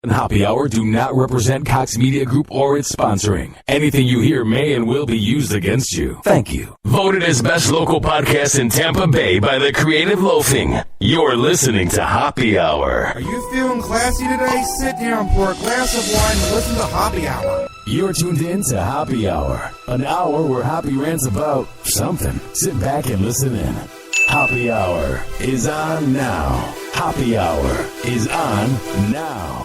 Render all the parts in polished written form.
and Happy Hour do not represent Cox Media Group or its sponsoring. Anything you hear may and will be used against you. Thank you. Voted as best local podcast in Tampa Bay by the Creative Loafing. You're listening to Happy Hour. Are you feeling classy today? Sit down, pour a glass of wine, and listen to Happy Hour. You're tuned in to Happy Hour, an hour where Happy rants about something. Sit back and listen in. Happy Hour is on now. Happy Hour is on now.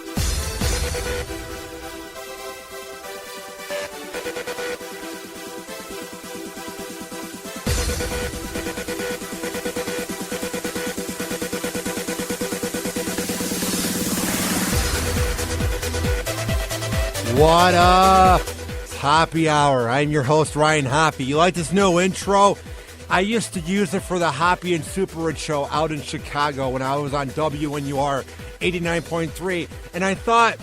What up? It's Happy Hour. I'm your host, Ryan Hoppy. You like this new intro? I used to use it for the Hoppy and Super Rich show out in Chicago when I was on WNUR 89.3. And I thought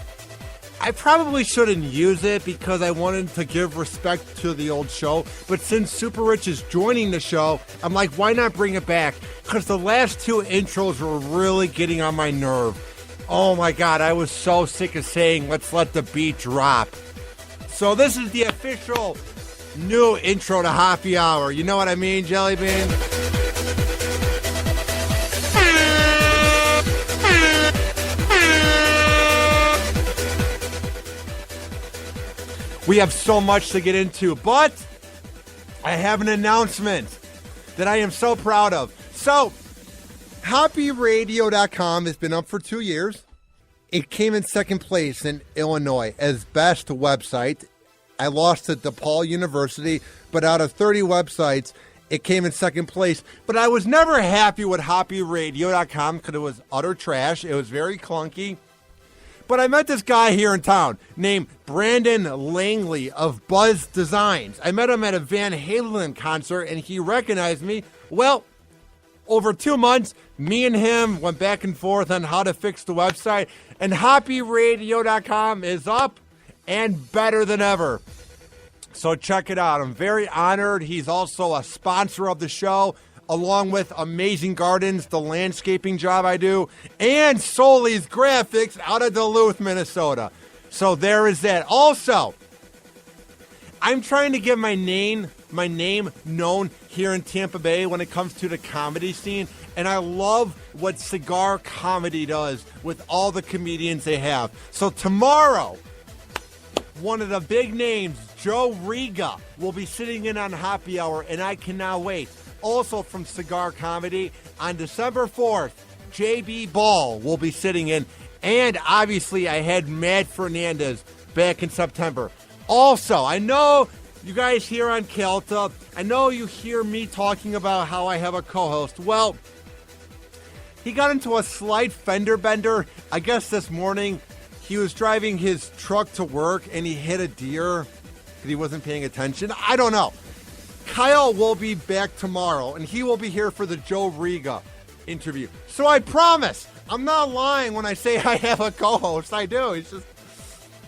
I probably shouldn't use it because I wanted to give respect to the old show. But since Super Rich is joining the show, I'm like, why not bring it back? Because the last two intros were really getting on my nerve. Oh my God, I was so sick of saying, let's let the beat drop. So this is the official new intro to Happy Hour. You know what I mean, Jelly Bean? We have so much to get into, but I have an announcement that I am so proud of. So, HappyRadio.com has been up for 2 years. It came in second place in Illinois as best website. I lost to DePaul University, but out of 30 websites, it came in second place. But I was never happy with HappyRadio.com because it was utter trash. It was very clunky. But I met this guy here in town named Brandon Langley of Buzz Designs. I met him at a Van Halen concert, and he recognized me. Well, over 2 months, me and him went back and forth on how to fix the website, and HappyRadio.com is up and better than ever. So check it out. I'm very honored. He's also a sponsor of the show, along with Amazing Gardens, the landscaping job I do, and Soli's Graphics out of Duluth, Minnesota. So there is that. Also, I'm trying to get my name known here in Tampa Bay when it comes to the comedy scene, and I love what Cigar Comedy does with all the comedians they have. So tomorrow, one of the big names, Joe Riga, will be sitting in on Happy Hour, and I cannot wait. Also from Cigar Comedy, on December 4th, JB Ball will be sitting in, and obviously I had Matt Fernandez back in September. Also, I know you guys here on Kelta, I know you hear me talking about how I have a co-host. Well, he got into a slight fender bender. I guess this morning he was driving his truck to work and he hit a deer because he wasn't paying attention. I don't know. Kyle will be back tomorrow, and he will be here for the Joe Riga interview. So I promise, I'm not lying when I say I have a co-host. I do. He's just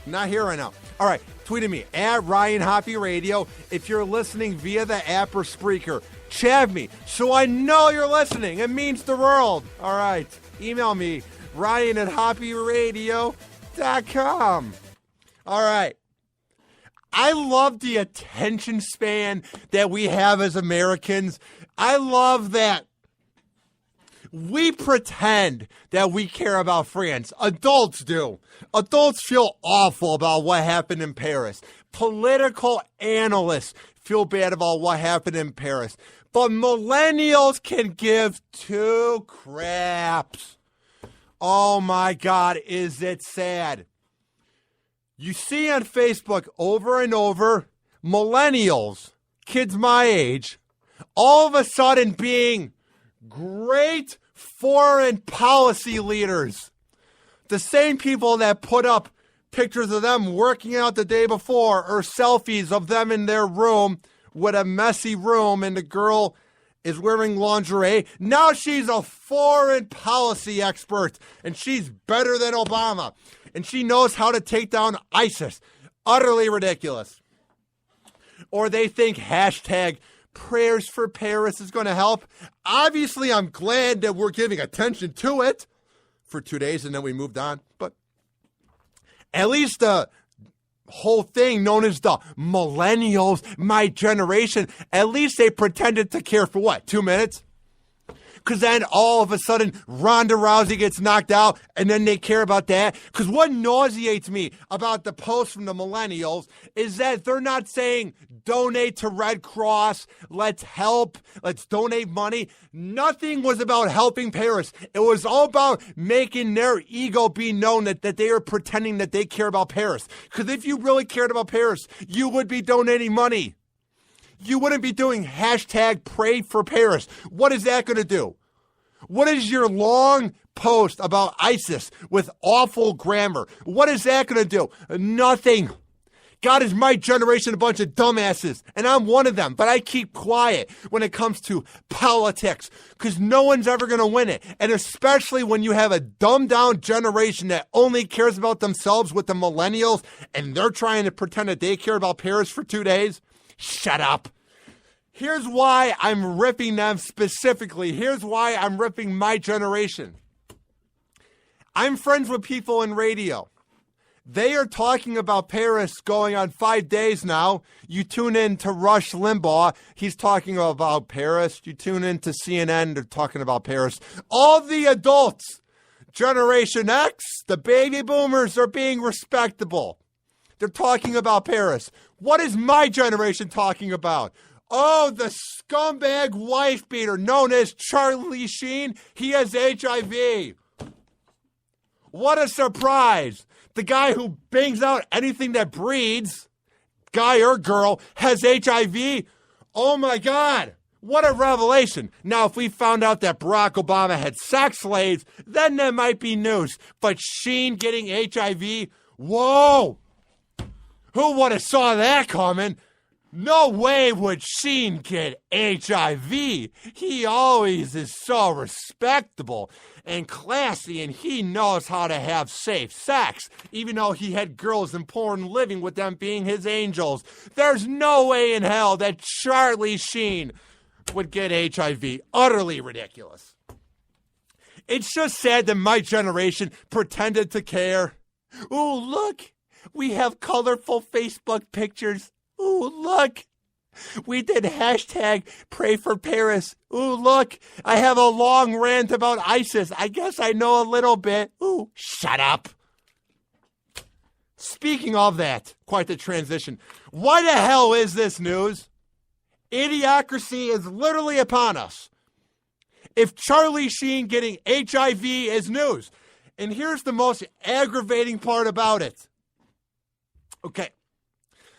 not here right now. All right. Tweet at me, at Ryan Hoppy Radio. If you're listening via the app or Spreaker, chat me so I know you're listening. It means the world. All right. Email me, Ryan@hoppyradio.com. All right. I love the attention span that we have as Americans. I love that we pretend that we care about France. Adults do. Adults feel awful about what happened in Paris. Political analysts feel bad about what happened in Paris. But millennials can give two craps. Oh my God, is it sad? You see on Facebook over and over, millennials, kids my age, all of a sudden being great foreign policy leaders. The same people that put up pictures of them working out the day before or selfies of them in their room with a messy room and the girl is wearing lingerie. Now she's a foreign policy expert and she's better than Obama and she knows how to take down ISIS. Utterly ridiculous. Or they think hashtag prayers for Paris is going to help. Obviously, I'm glad that we're giving attention to it for 2 days and then we moved on. But At least the whole thing known as the Millennials, my generation, at least they pretended to care for what, 2 minutes? Because then all of a sudden Ronda Rousey gets knocked out and then they care about that. Because what nauseates me about the post from the Millennials is that they're not saying donate to Red Cross, let's help, let's donate money. Nothing was about helping Paris. It was all about making their ego be known that they are pretending that they care about Paris. Because if you really cared about Paris, you would be donating money. You wouldn't be doing hashtag pray for Paris. What is that going to do? What is your long post about ISIS with awful grammar? What is that going to do? Nothing. God is my generation a bunch of dumbasses, and I'm one of them, but I keep quiet when it comes to politics because no one's ever going to win it. And especially when you have a dumbed down generation that only cares about themselves with the millennials and they're trying to pretend that they care about Paris for 2 days. Shut up. Here's why I'm ripping them specifically. Here's why I'm ripping my generation. I'm friends with people in radio. They are talking about Paris going on 5 days now. You tune in to Rush Limbaugh. He's talking about Paris. You tune in to CNN. They're talking about Paris. All the adults, Generation X, the baby boomers are being respectable. They're talking about Paris. What is my generation talking about? Oh, the scumbag wife beater known as Charlie Sheen. He has HIV. What a surprise. The guy who bangs out anything that breeds, guy or girl, has HIV. Oh my God. What a revelation. Now, if we found out that Barack Obama had sex slaves, then that might be news. But Sheen getting HIV? Whoa. Who would have saw that coming? No way would Sheen get HIV. He always is so respectable and classy, and he knows how to have safe sex, even though he had girls in porn living with them being his angels. There's no way in hell that Charlie Sheen would get HIV. Utterly ridiculous. It's just sad that my generation pretended to care. Ooh, look, we have colorful Facebook pictures. Ooh, look, we did hashtag pray for Paris. Ooh, look, I have a long rant about ISIS. I guess I know a little bit. Ooh, shut up. Speaking of that, quite the transition. Why the hell is this news? Idiocracy is literally upon us. If Charlie Sheen getting HIV is news, and here's the most aggravating part about it. Okay.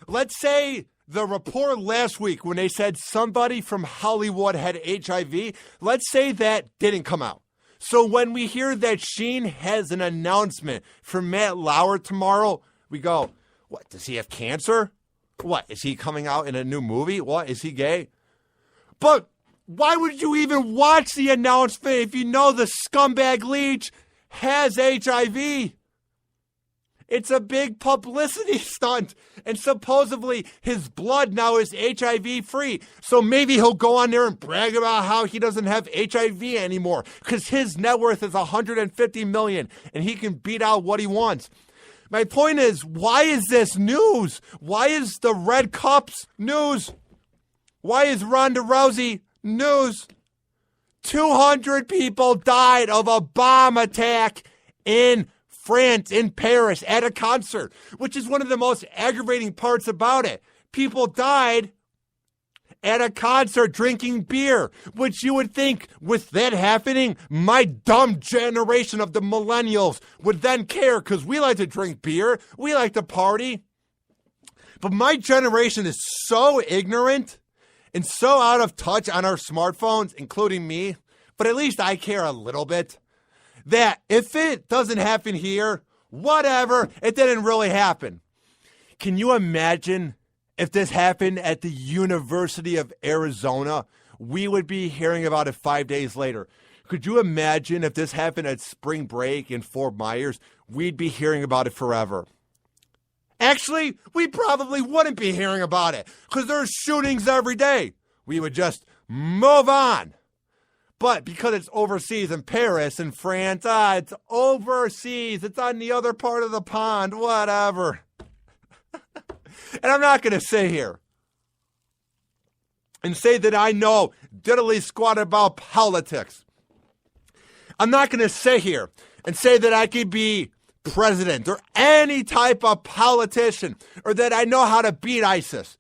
Let's say the report last week when they said somebody from Hollywood had HIV, let's say that didn't come out. So when we hear that Sheen has an announcement for Matt Lauer tomorrow, we go, what, does he have cancer? What, is he coming out in a new movie? What, is he gay? But why would you even watch the announcement if you know the scumbag leech has HIV? It's a big publicity stunt. And supposedly his blood now is HIV free. So maybe he'll go on there and brag about how he doesn't have HIV anymore because his net worth is $150 million and he can beat out what he wants. My point is, why is this news? Why is the Red Cups news? Why is Ronda Rousey news? 200 people died of a bomb attack in France, in Paris, at a concert, which is one of the most aggravating parts about it. People died at a concert drinking beer, which you would think with that happening, my dumb generation of the millennials would then care because we like to drink beer. We like to party. But my generation is so ignorant and so out of touch on our smartphones, including me, but at least I care a little bit. That if it doesn't happen here, whatever, it didn't really happen. Can you imagine if this happened at the University of Arizona? We would be hearing about it 5 days later. Could you imagine if this happened at spring break in Fort Myers? We'd be hearing about it forever. Actually, we probably wouldn't be hearing about it because there's shootings every day. We would just move on. But because it's overseas in Paris and France, it's overseas. It's on the other part of the pond, whatever. And I'm not going to sit here and say that I know diddly squat about politics. I'm not going to sit here and say that I could be president or any type of politician or that I know how to beat ISIS.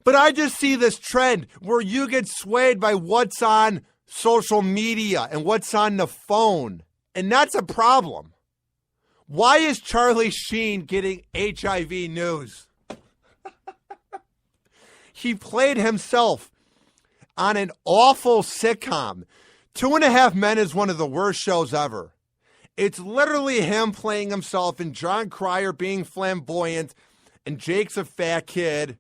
But I just see this trend where you get swayed by what's on social media and what's on the phone. And that's a problem. Why is Charlie Sheen getting HIV news? He played himself on an awful sitcom. 2.5 Men is one of the worst shows ever. It's literally him playing himself and John Cryer being flamboyant and Jake's a fat kid.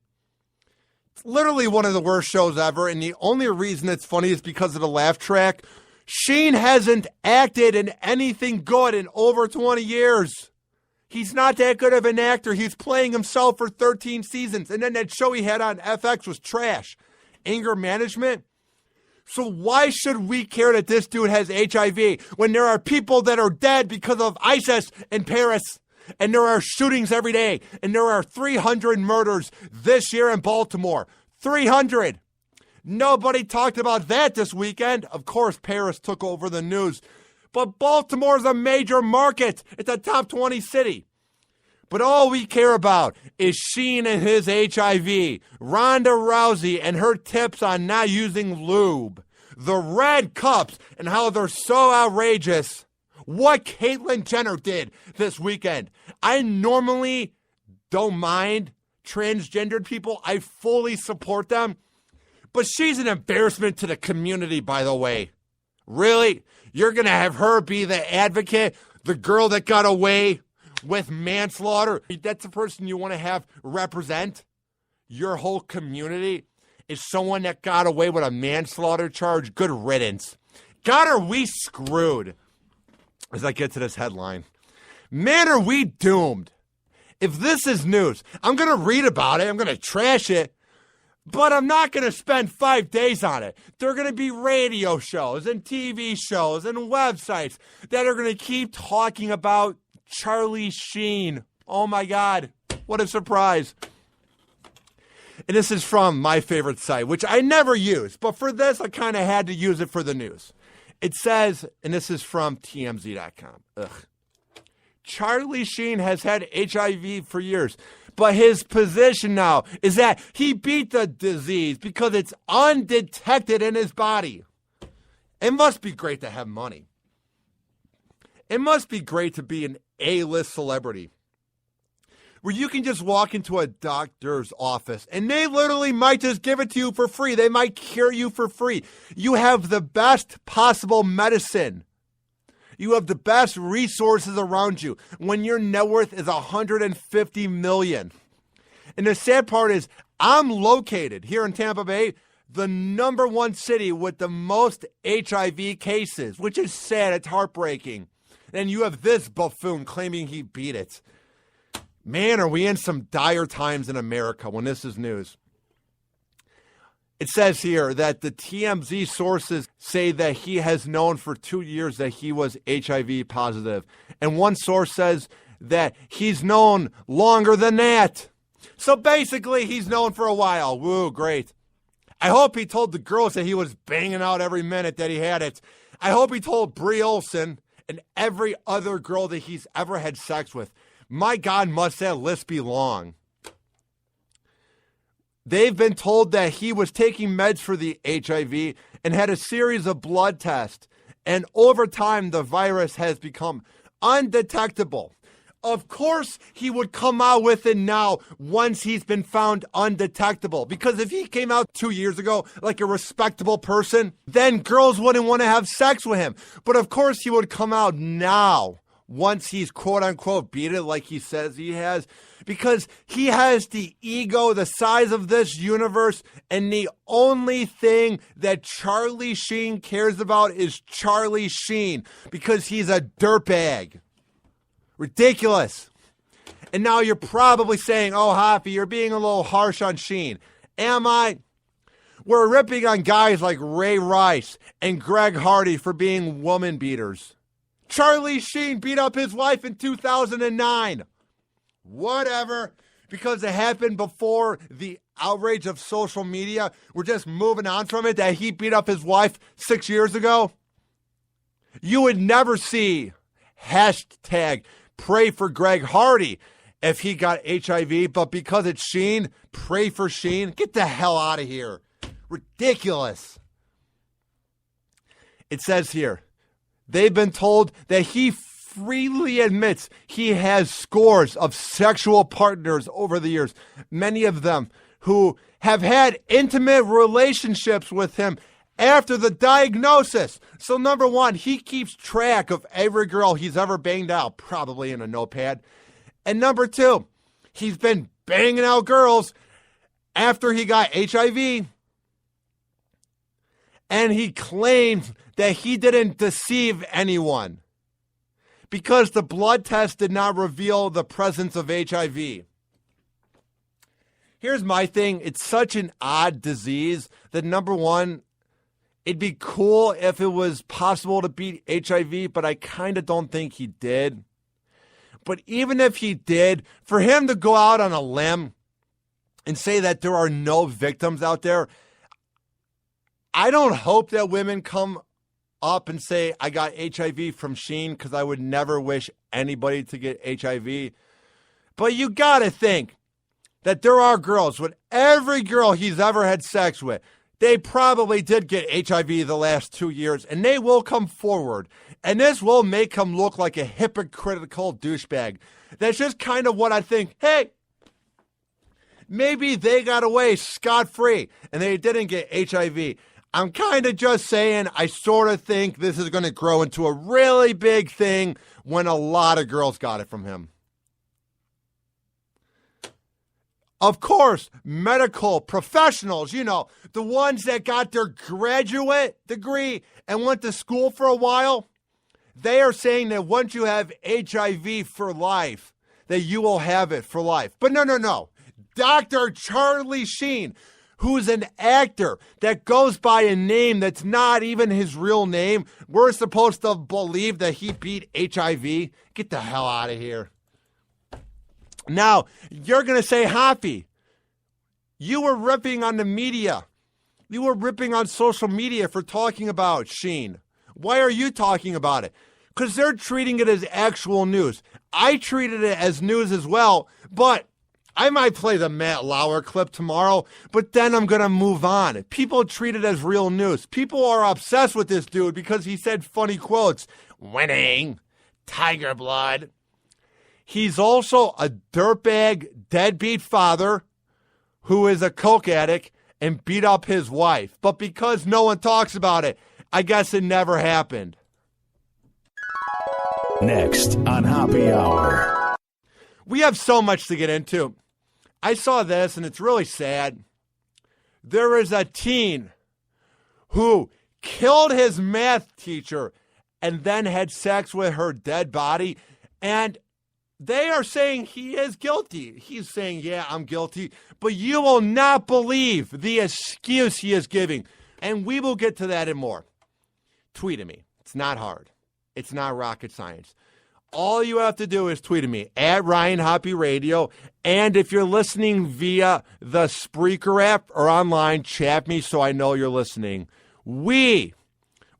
It's literally one of the worst shows ever, and the only reason it's funny is because of the laugh track. Sheen hasn't acted in anything good in over 20 years. He's not that good of an actor. He's playing himself for 13 seasons, and then that show he had on FX was trash. Anger Management. So why should we care that this dude has HIV when there are people that are dead because of ISIS in Paris? And there are shootings every day. And there are 300 murders this year in Baltimore. 300. Nobody talked about that this weekend. Of course, Paris took over the news. But Baltimore's a major market. It's a top 20 city. But all we care about is Sheen and his HIV, Ronda Rousey and her tips on not using lube, the red cups and how they're so outrageous, what Caitlyn Jenner did this weekend. I normally don't mind transgendered people. I fully support them. But she's an embarrassment to the community, by the way. Really? You're going to have her be the advocate, the girl that got away with manslaughter? That's the person you want to have represent your whole community? Is someone that got away with a manslaughter charge? Good riddance. God, are we screwed? As I get to this headline. Man, are we doomed? If this is news, I'm going to read about it. I'm going to trash it. But I'm not going to spend 5 days on it. There are going to be radio shows and TV shows and websites that are going to keep talking about Charlie Sheen. Oh my God, what a surprise. And this is from my favorite site, which I never use, but for this, I kind of had to use it for the news. It says, and this is from TMZ.com. Charlie Sheen has had HIV for years, but his position now is that he beat the disease because it's undetected in his body. It must be great to have money. It must be great to be an A-list celebrity where you can just walk into a doctor's office and they literally might just give it to you for free. They might cure you for free. You have the best possible medicine. You have the best resources around you when your net worth is $150 million. And the sad part is I'm located here in Tampa Bay, the number one city with the most HIV cases, which is sad. It's heartbreaking. And you have this buffoon claiming he beat it. Man, are we in some dire times in America when this is news. It says here that the TMZ sources say that he has known for 2 years that he was HIV positive. And one source says that he's known longer than that. So basically, he's known for a while. Woo, great. I hope he told the girls that he was banging out every minute that he had it. I hope he told Brie Olson and every other girl that he's ever had sex with. My God, must that list be long. They've been told that he was taking meds for the HIV and had a series of blood tests. And over time, the virus has become undetectable. Of course, he would come out with it now once he's been found undetectable. Because if he came out 2 years ago like a respectable person, then girls wouldn't want to have sex with him. But of course, he would come out now once he's quote unquote beat it like he says he has. Because he has the ego the size of this universe, and the only thing that Charlie Sheen cares about is Charlie Sheen, because he's a dirtbag. Ridiculous. And now you're probably saying, oh, Hoppy, you're being a little harsh on Sheen. Am I? We're ripping on guys like Ray Rice and Greg Hardy for being woman beaters. Charlie Sheen beat up his wife in 2009. Whatever. Because it happened before the outrage of social media. We're just moving on from it that he beat up his wife 6 years ago. You would never see hashtag pray for Greg Hardy if he got HIV, but because it's Sheen, pray for Sheen. Get the hell out of here. Ridiculous. It says here, they've been told that he freely admits he has scores of sexual partners over the years, many of them who have had intimate relationships with him after the diagnosis. So number one, he keeps track of every girl he's ever banged out, probably in a notepad. And number two, he's been banging out girls after he got HIV. And he claims that he didn't deceive anyone because the blood test did not reveal the presence of HIV. Here's my thing. It's such an odd disease that, number one, it'd be cool if it was possible to beat HIV, but I kind of don't think he did. But even if he did, for him to go out on a limb and say that there are no victims out there, I don't hope that women come up and say, I got HIV from Sheen, because I would never wish anybody to get HIV. But you got to think that there are girls, with every girl he's ever had sex with, they probably did get HIV the last 2 years, and they will come forward. And this will make him look like a hypocritical douchebag. That's just kind of what I think. Hey, maybe they got away scot-free and they didn't get HIV. I'm kind of just saying I sort of think this is going to grow into a really big thing when a lot of girls got it from him. Of course, medical professionals, the ones that got their graduate degree and went to school for a while, they are saying that once you have HIV for life, that you will have it for life. But no. Dr. Charlie Sheen, who's an actor that goes by a name that's not even his real name, we're supposed to believe that he beat HIV? Get the hell out of here. Now, you're going to say, Hoppy, you were ripping on the media. You were ripping on social media for talking about Sheen. Why are you talking about it? Because they're treating it as actual news. I treated it as news as well, but I might play the Matt Lauer clip tomorrow, but then I'm going to move on. People treat it as real news. People are obsessed with this dude because he said funny quotes. Winning, tiger blood. He's also a dirtbag, deadbeat father who is a coke addict and beat up his wife. But because no one talks about it, I guess it never happened. Next on Happy Hour. We have so much to get into. I saw this, and it's really sad. There is a teen who killed his math teacher and then had sex with her dead body, and they are saying he is guilty. He's saying, yeah, I'm guilty, but you will not believe the excuse he is giving, and we will get to that and more. Tweet at me. It's not hard. It's not rocket science. All you have to do is tweet at me at Ryan Hoppy Radio. And if you're listening via the Spreaker app or online, chat me so I know you're listening. We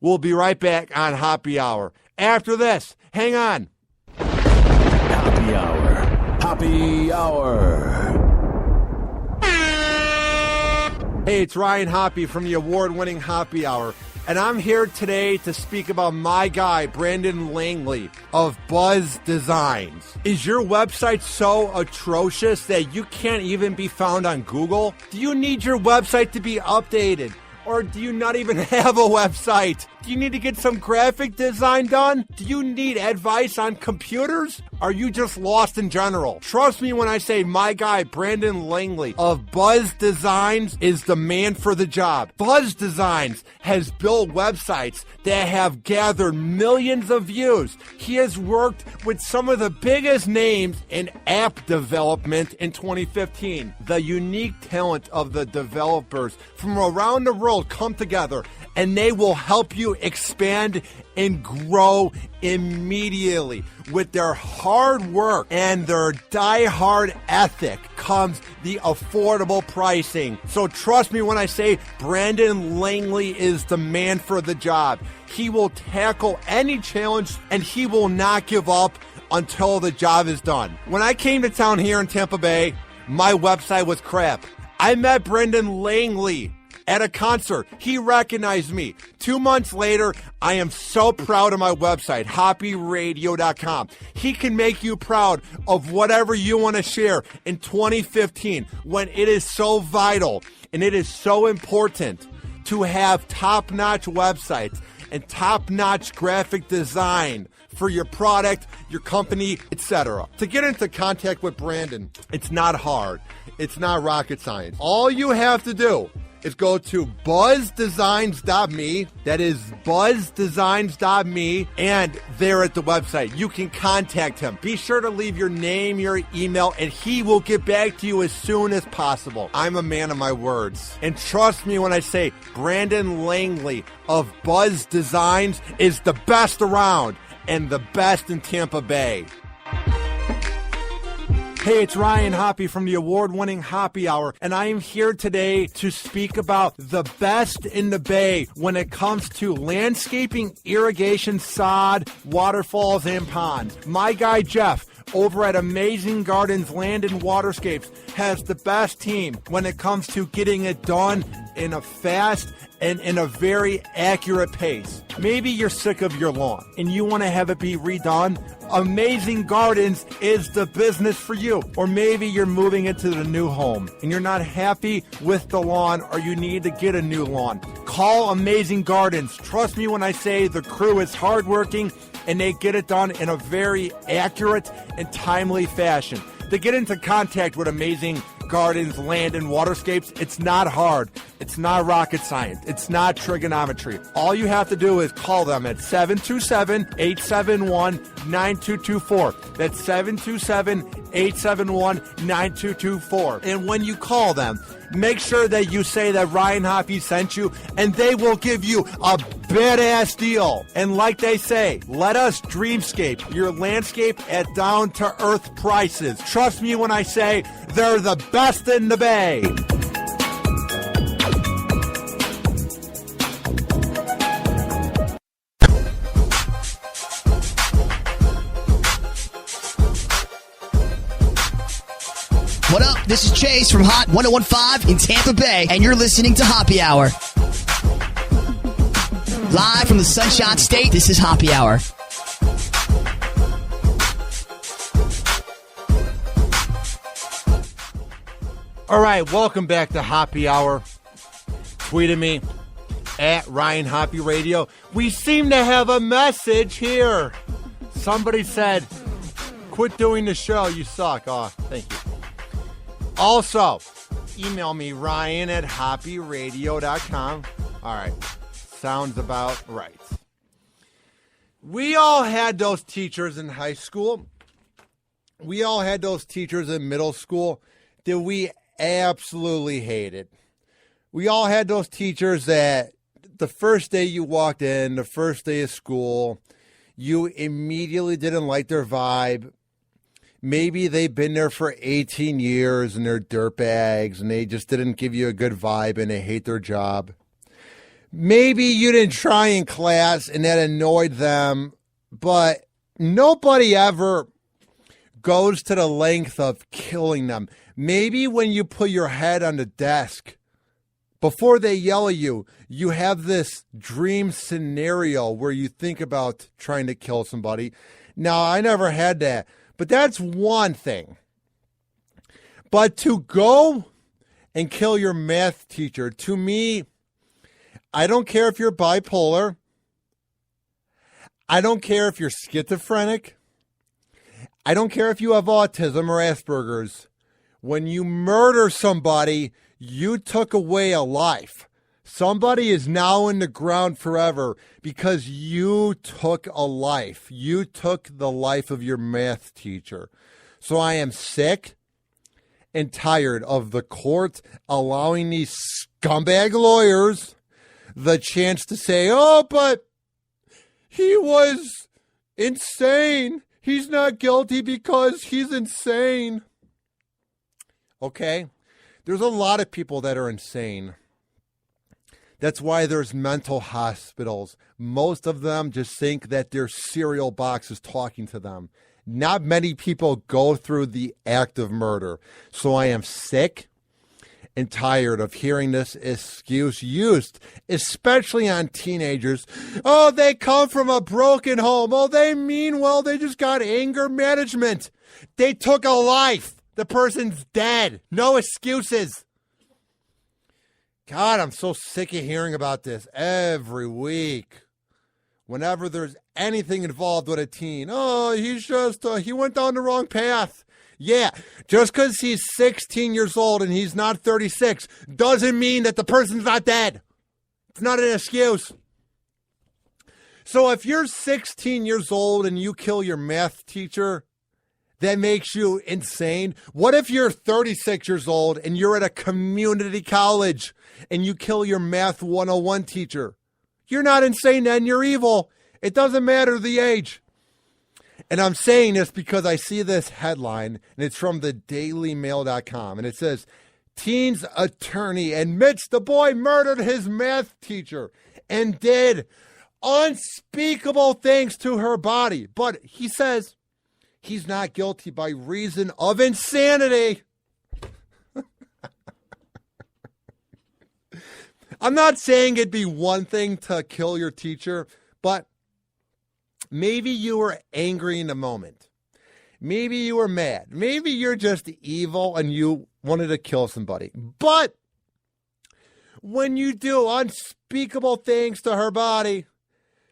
will be right back on Happy Hour. After this, hang on. Happy Hour. Happy Hour. Hey, it's Ryan Hoppy from the award-winning Happy Hour. And I'm here today to speak about my guy, Brandon Langley of Buzz Designs. Is your website so atrocious that you can't even be found on Google? Do you need your website to be updated? Or do you not even have a website? Do you need to get some graphic design done? Do you need advice on computers? Are you just lost in general? Trust me when I say my guy, Brandon Langley of Buzz Designs, is the man for the job. Buzz Designs has built websites that have gathered millions of views. He has worked with some of the biggest names in app development in 2015. The unique talent of the developers from around the world come together, and they will help you expand and grow immediately. With their hard work and their die-hard ethic comes the affordable pricing. So trust me when I say Brandon Langley is the man for the job. He will tackle any challenge, and he will not give up until the job is done. When I came to town here in Tampa Bay, my website was crap. I met Brandon Langley at a concert. He recognized me. 2 months later, I am so proud of my website, hoppyradio.com. He can make you proud of whatever you want to share in 2015 when it is so vital and it is so important to have top-notch websites and top-notch graphic design for your product, your company, etc. To get into contact with Brandon, it's not hard. It's not rocket science. All you have to do is go to buzzdesigns.me. That is buzzdesigns.me, and there at the website, you can contact him. Be sure to leave your name, your email, and he will get back to you as soon as possible. I'm a man of my words. And trust me when I say Brandon Langley of Buzz Designs is the best around and the best in Tampa Bay. Hey, it's Ryan Hoppy from the award-winning Hoppy Hour, and I am here today to speak about the best in the Bay when it comes to landscaping, irrigation, sod, waterfalls, and ponds. My guy, Jeff, over at Amazing Gardens Land and Waterscapes, has the best team when it comes to getting it done in a fast and in a very accurate pace. Maybe you're sick of your lawn and you want to have it be redone. Amazing Gardens is the business for you. Or maybe you're moving into the new home and you're not happy with the lawn, or you need to get a new lawn. Call Amazing Gardens. Trust me when I say the crew is hardworking and they get it done in a very accurate and timely fashion. To get into contact with Amazing Gardens Land and Waterscapes, it's not hard. It's not rocket science. It's not trigonometry. All you have to do is call them at 727-871-9224. That's 727-871-9224. And when you call them, make sure that you say that Ryan Hoppy sent you, and they will give you a badass deal. And like they say, let us dreamscape your landscape at down-to-earth prices. Trust me when I say they're the best in the Bay. What up? This is Chase from Hot 101.5 in Tampa Bay, and you're listening to Hoppy Hour. Live from the Sunshine State, this is Hoppy Hour. All right, welcome back to Hoppy Hour. Tweet at me at Ryan Hoppy Radio. We seem to have a message here. Somebody said, quit doing the show, you suck. Oh, thank you. Also, email me, Ryan at hoppyradio.com. All right, sounds about right. We all had those teachers in high school. We all had those teachers in middle school that we absolutely hated. We all had those teachers that the first day you walked in, the first day of school, you immediately didn't like their vibe. Maybe they've been there for 18 years and they're dirtbags and they just didn't give you a good vibe and they hate their job. Maybe you didn't try in class and that annoyed them, but nobody ever goes to the length of killing them. Maybe when you put your head on the desk, before they yell at you, you have this dream scenario where you think about trying to kill somebody. Now, I never had that. But that's one thing. But to go and kill your math teacher, to me, I don't care if you're bipolar. I don't care if you're schizophrenic. I don't care if you have autism or Asperger's. When you murder somebody, you took away a life. Somebody is now in the ground forever because you took a life. You took the life of your math teacher. So I am sick and tired of the court allowing these scumbag lawyers the chance to say, oh, but he was insane. He's not guilty because he's insane. Okay, there's a lot of people that are insane. That's why there's mental hospitals. Most of them just think that their cereal box is talking to them. Not many people go through the act of murder. So I am sick and tired of hearing this excuse used, especially on teenagers. Oh, they come from a broken home. Oh, they mean well. They just got anger management. They took a life. The person's dead. No excuses. God, I'm so sick of hearing about this every week. Whenever there's anything involved with a teen. Oh, he went down the wrong path. Yeah, just because he's 16 years old and he's not 36 doesn't mean that the person's not dead. It's not an excuse. So if you're 16 years old and you kill your math teacher, that makes you insane. What if you're 36 years old and you're at a community college and you kill your math 101 teacher? You're not insane then, you're evil. It doesn't matter the age. And I'm saying this because I see this headline, and it's from the dailymail.com, and it says, teen's attorney admits the boy murdered his math teacher and did unspeakable things to her body. But he says he's not guilty by reason of insanity. I'm not saying it'd be one thing to kill your teacher, but maybe you were angry in the moment. Maybe you were mad. Maybe you're just evil and you wanted to kill somebody. But when you do unspeakable things to her body,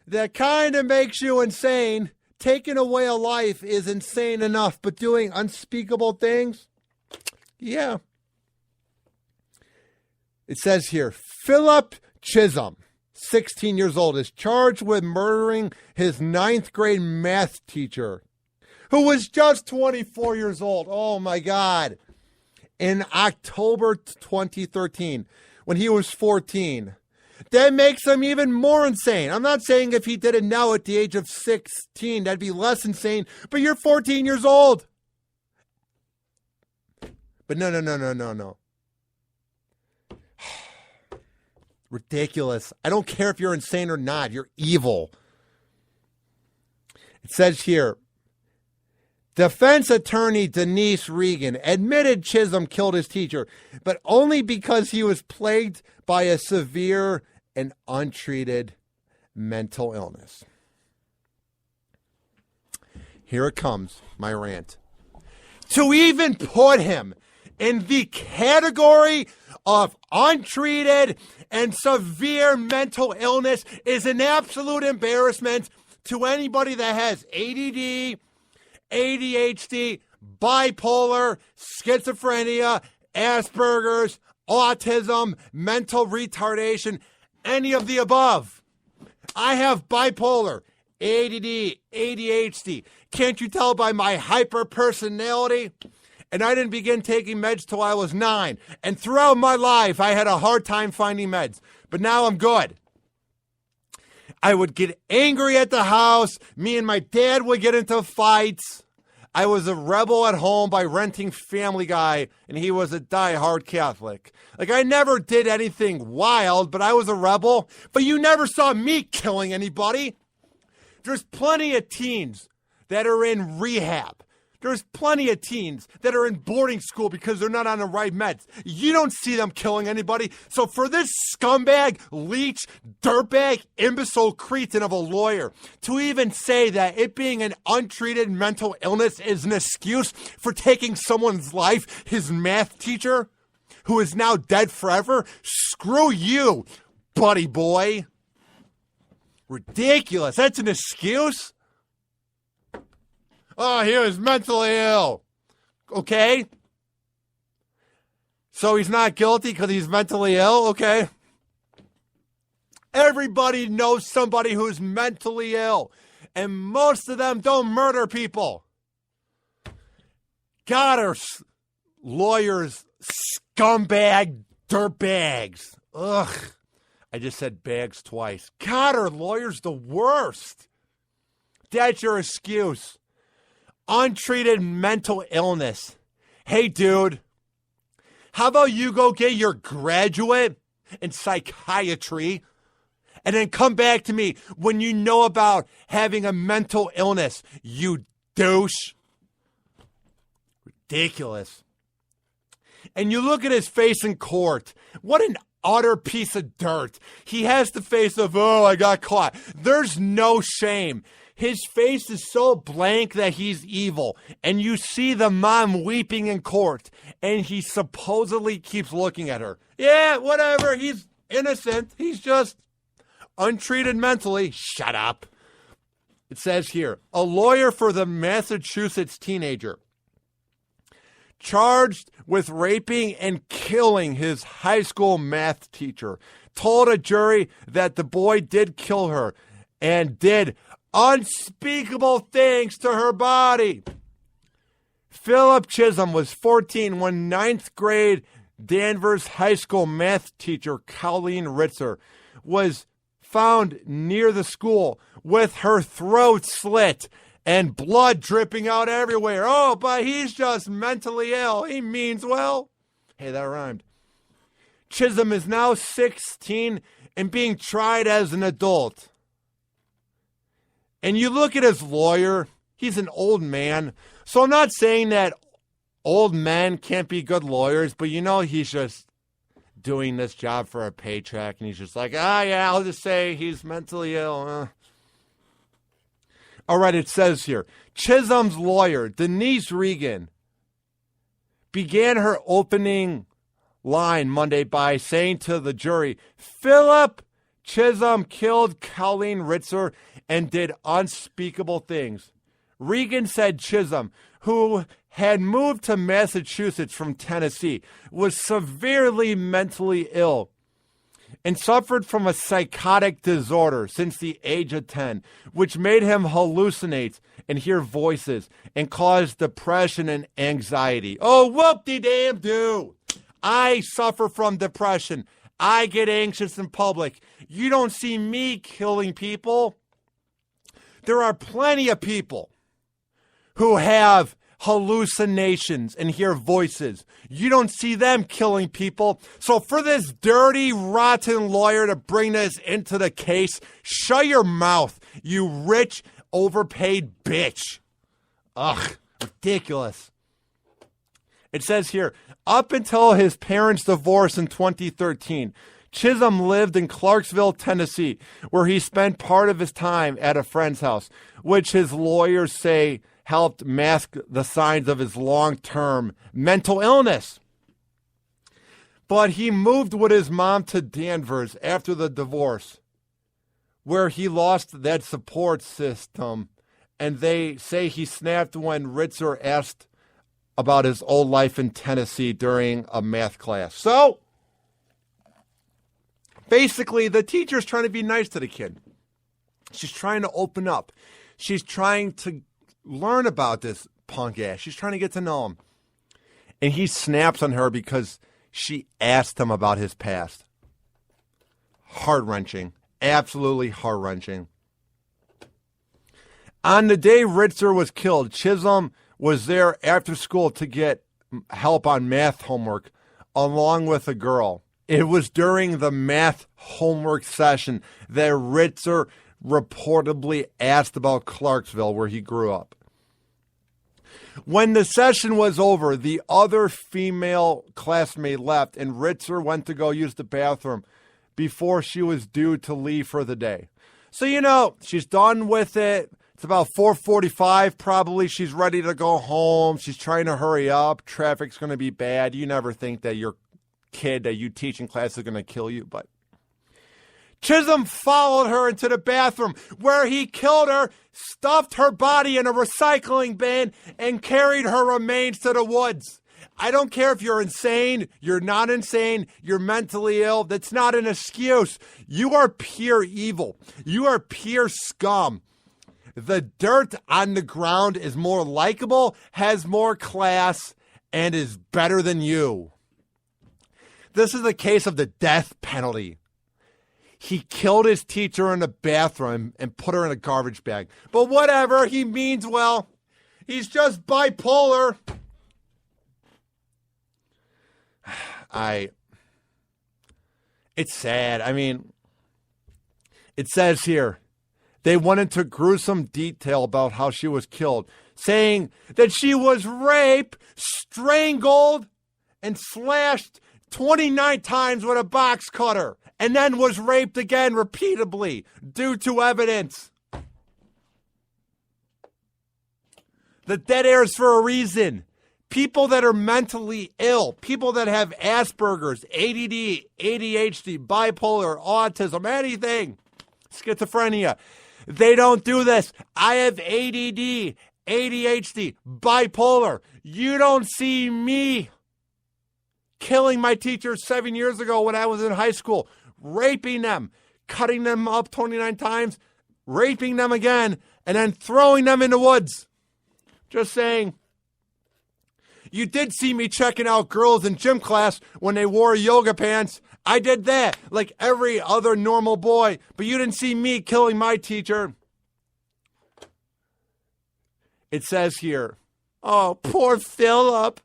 that kind of makes you insane. Taking away a life is insane enough, but doing unspeakable things, yeah. It says here, Philip Chisholm, 16 years old, is charged with murdering his 9th grade math teacher, who was just 24 years old. Oh, my God. In October 2013, when he was 14. That makes him even more insane. I'm not saying if he did it now at the age of 16, that'd be less insane, but you're 14 years old. But no. Ridiculous. I don't care if you're insane or not. You're evil. It says here, defense attorney Denise Regan admitted Chisholm killed his teacher, but only because he was plagued by a severe and untreated mental illness. Here it comes, my rant. To even put him in the category of untreated and severe mental illness is an absolute embarrassment to anybody that has ADD, ADHD, bipolar, schizophrenia, Asperger's, autism, mental retardation, any of the above. I have bipolar, ADD, ADHD. Can't you tell by my hyper personality? And I didn't begin taking meds till I was 9. And throughout my life, I had a hard time finding meds. But now I'm good. I would get angry at the house. Me and my dad would get into fights. I was a rebel at home by renting Family Guy, and he was a diehard Catholic. Like, I never did anything wild, but I was a rebel. But you never saw me killing anybody. There's plenty of teens that are in rehab. There's plenty of teens that are in boarding school because they're not on the right meds. You don't see them killing anybody. So for this scumbag, leech, dirtbag, imbecile cretin of a lawyer to even say that it being an untreated mental illness is an excuse for taking someone's life, his math teacher, who is now dead forever, screw you, buddy boy. Ridiculous. That's an excuse? Oh, he was mentally ill. Okay. So he's not guilty because he's mentally ill? Okay. Everybody knows somebody who's mentally ill. And most of them don't murder people. God, are lawyers scumbag dirtbags. Ugh. I just said bags twice. God, are lawyers the worst? That's your excuse. Untreated mental illness. Hey, dude, how about you go get your graduate in psychiatry and then come back to me when you know about having a mental illness, you douche. Ridiculous. And you look at his face in court. What an utter piece of dirt. He has the face of, oh, I got caught. There's no shame. His face is so blank that he's evil. And you see the mom weeping in court. And he supposedly keeps looking at her. Yeah, whatever. He's innocent. He's just untreated mentally. Shut up. It says here, a lawyer for the Massachusetts teenager charged with raping and killing his high school math teacher told a jury that the boy did kill her and did unspeakable things to her body. Philip Chisholm was 14 when ninth grade Danvers High School math teacher Colleen Ritzer was found near the school with her throat slit and blood dripping out everywhere. Oh, but he's just mentally ill. He means well. Hey, that rhymed. Chisholm is now 16 and being tried as an adult. And you look at his lawyer, he's an old man. So I'm not saying that old men can't be good lawyers, but you know he's just doing this job for a paycheck. And he's just like, yeah, I'll just say he's mentally ill. All right, it says here, Chisholm's lawyer, Denise Regan, began her opening line Monday by saying to the jury, Philip Chisholm killed Colleen Ritzer and did unspeakable things. Regan said Chisholm, who had moved to Massachusetts from Tennessee, was severely mentally ill and suffered from a psychotic disorder since the age of 10, which made him hallucinate and hear voices and cause depression and anxiety. Oh, whoop-de-damn-do. I suffer from depression. I get anxious in public. You don't see me killing people. There are plenty of people who have hallucinations and hear voices. You don't see them killing people. So for this dirty, rotten lawyer to bring this into the case, shut your mouth, you rich, overpaid bitch. Ugh, ridiculous. It says here, up until his parents' divorce in 2013, Chisholm lived in Clarksville, Tennessee, where he spent part of his time at a friend's house, which his lawyers say helped mask the signs of his long-term mental illness. But he moved with his mom to Danvers after the divorce, where he lost that support system, and they say he snapped when Ritzer asked about his old life in Tennessee during a math class. So, basically, the teacher's trying to be nice to the kid. She's trying to open up. She's trying to learn about this punk ass. She's trying to get to know him. And he snaps on her because she asked him about his past. Heart-wrenching. Absolutely heart-wrenching. On the day Ritzer was killed, Chisholm was there after school to get help on math homework along with a girl. It was during the math homework session that Ritzer reportedly asked about Clarksville, where he grew up. When the session was over, the other female classmate left, and Ritzer went to go use the bathroom before she was due to leave for the day. So, you know, she's done with it. It's about 4:45 probably. She's ready to go home. She's trying to hurry up. Traffic's going to be bad. You never think that your kid that you teach in class is going to kill you, but Chisholm followed her into the bathroom where he killed her, stuffed her body in a recycling bin, and carried her remains to the woods. I don't care if you're insane, you're not insane, you're mentally ill. That's not an excuse. You are pure evil. You are pure scum. The dirt on the ground is more likable, has more class, and is better than you. This is the case of the death penalty. He killed his teacher in the bathroom and put her in a garbage bag. But whatever, he means well. He's just bipolar. It's sad. I mean, it says here, they went into gruesome detail about how she was killed, saying that she was raped, strangled, and slashed 29 times with a box cutter, and then was raped again repeatedly due to evidence. The dead air is for a reason. People that are mentally ill, people that have Asperger's, ADD, ADHD, bipolar, autism, anything, schizophrenia, they don't do this. I have ADD, ADHD, bipolar. You don't see me killing my teachers 7 years ago when I was in high school, raping them, cutting them up 29 times, raping them again, and then throwing them in the woods. Just saying. You did see me checking out girls in gym class when they wore yoga pants. I did that like every other normal boy, but you didn't see me killing my teacher. It says here, oh, poor Philip.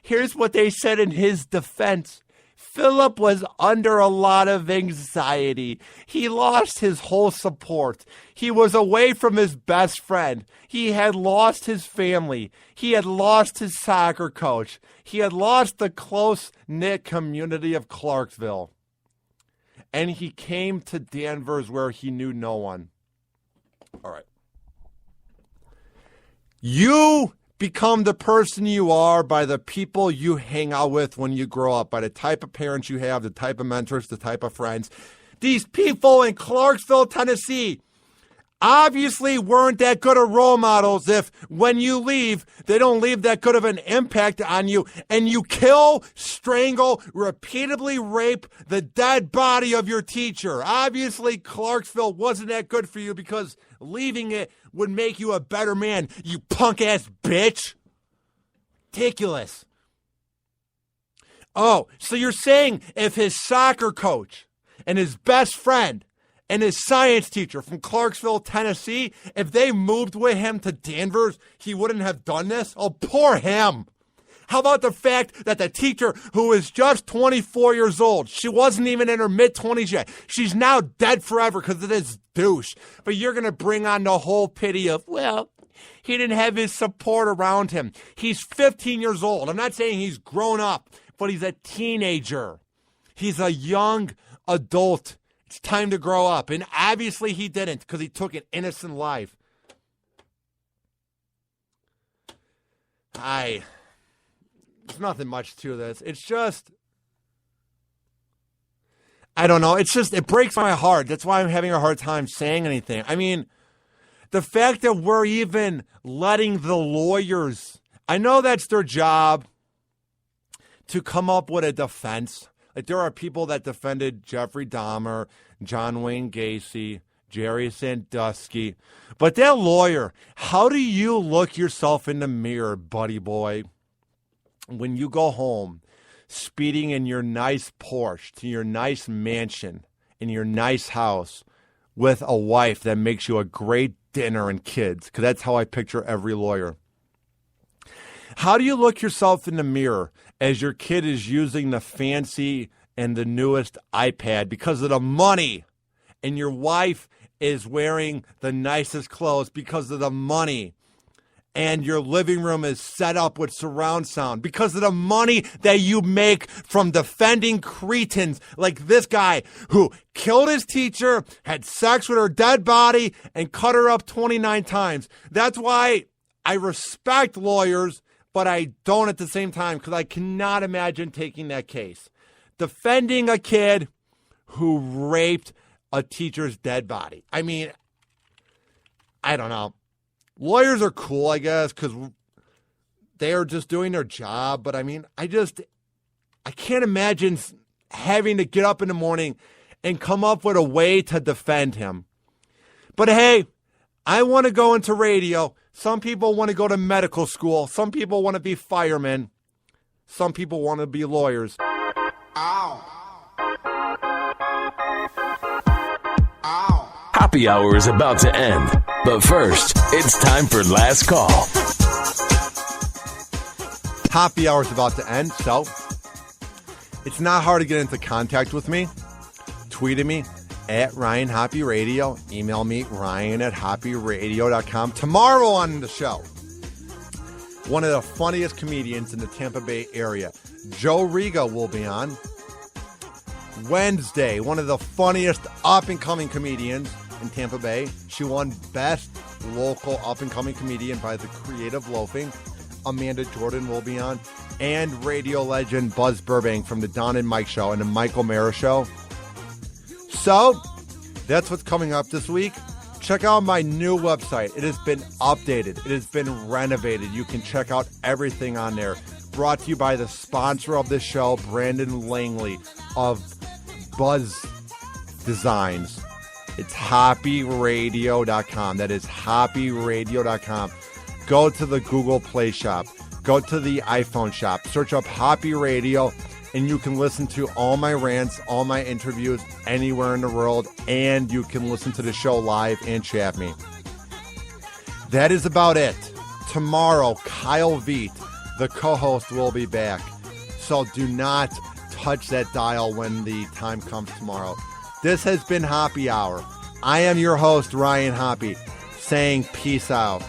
Here's what they said in his defense. Philip was under a lot of anxiety. He lost his whole support. He was away from his best friend. He had lost his family. He had lost his soccer coach. He had lost the close-knit community of Clarksville. And he came to Danvers where he knew no one. All right. You become the person you are by the people you hang out with when you grow up, by the type of parents you have, the type of mentors, the type of friends. These people in Clarksville, Tennessee, obviously weren't that good of role models if when you leave, they don't leave that good of an impact on you, and you kill, strangle, repeatedly rape the dead body of your teacher. Obviously, Clarksville wasn't that good for you because leaving it would make you a better man, you punk-ass bitch. Ridiculous. Oh, so you're saying if his soccer coach and his best friend and his science teacher from Clarksville, Tennessee, if they moved with him to Danvers, he wouldn't have done this? Oh, poor him. How about the fact that the teacher who is just 24 years old, she wasn't even in her mid-20s yet, she's now dead forever because of this douche. But you're going to bring on the whole pity of, well, he didn't have his support around him. He's 15 years old. I'm not saying he's grown up, but he's a teenager. He's a young adult. It's time to grow up. And obviously he didn't because he took an innocent life. There's nothing much to this. It's just, I don't know. It's just, it breaks my heart. That's why I'm having a hard time saying anything. I mean, the fact that we're even letting the lawyers, I know that's their job to come up with a defense. Like there are people that defended Jeffrey Dahmer, John Wayne Gacy, Jerry Sandusky. But that lawyer, how do you look yourself in the mirror, buddy boy, when you go home speeding in your nice Porsche to your nice mansion in your nice house with a wife that makes you a great dinner and kids? Because that's how I picture every lawyer. How do you look yourself in the mirror as your kid is using the fancy and the newest iPad because of the money, and your wife is wearing the nicest clothes because of the money, and your living room is set up with surround sound because of the money that you make from defending cretins like this guy who killed his teacher, had sex with her dead body, and cut her up 29 times? That's why I respect lawyers, but I don't at the same time, because I cannot imagine taking that case. Defending a kid who raped a teacher's dead body. I mean, I don't know. Lawyers are cool, I guess, because they are just doing their job. But I mean, I can't imagine having to get up in the morning and come up with a way to defend him. But hey, I want to go into radio. Some people want to go to medical school. Some people want to be firemen. Some people want to be lawyers. Ow. Happy hour is about to end. But first, it's time for Last Call. Happy hour is about to end, so it's not hard to get into contact with me. Tweet at me at Ryan Hoppy Radio. Email me, ryan@hoppyradio.com. Tomorrow on the show, one of the funniest comedians in the Tampa Bay area, Joe Riga, will be on. Wednesday, one of the funniest up-and-coming comedians in Tampa Bay. She won Best Local Up-and-Coming Comedian by the Creative Loafing. Amanda Jordan will be on. And radio legend Buzz Burbank from the Don and Mike Show and the Michael Mara Show. So, that's what's coming up this week. Check out my new website. It has been updated. It has been renovated. You can check out everything on there. Brought to you by the sponsor of this show, Brandon Langley of Buzz Designs. It's hoppyradio.com. That is hoppyradio.com. Go to the Google Play Shop. Go to the iPhone shop. Search up Hoppy Radio, and you can listen to all my rants, all my interviews anywhere in the world, and you can listen to the show live and chat me. That is about it. Tomorrow, Kyle Veet, the co-host, will be back. So do not touch that dial when the time comes tomorrow. This has been Hoppy Hour. I am your host, Ryan Hoppy, saying peace out.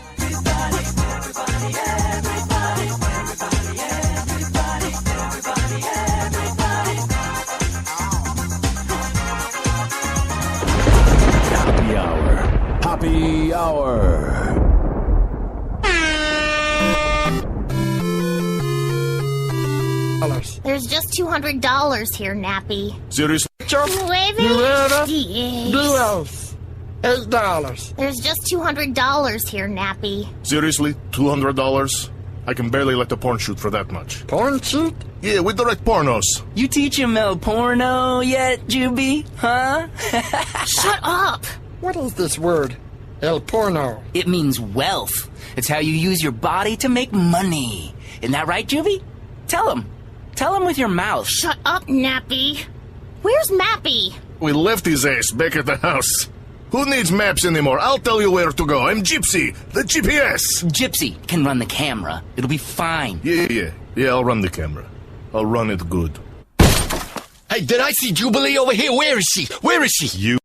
Happy hour. Happy hour. There's just $200 here, Nappy. Seriously? $8. There's just $200 here, Nappy. Seriously? $200? I can barely let the porn shoot for that much. Porn shoot? Yeah, we direct pornos. You teach him El Porno yet, Juby? Huh? Shut up! What is this word? El porno. It means wealth. It's how you use your body to make money. Isn't that right, Juby? Tell him. Tell him with your mouth. Shut up, Nappy. Where's Mappy? We left his ass back at the house. Who needs maps anymore? I'll tell you where to go. I'm Gypsy, the GPS. Gypsy can run the camera. It'll be fine. Yeah, I'll run the camera. I'll run it good. Hey, did I see Jubilee over here? Where is she? You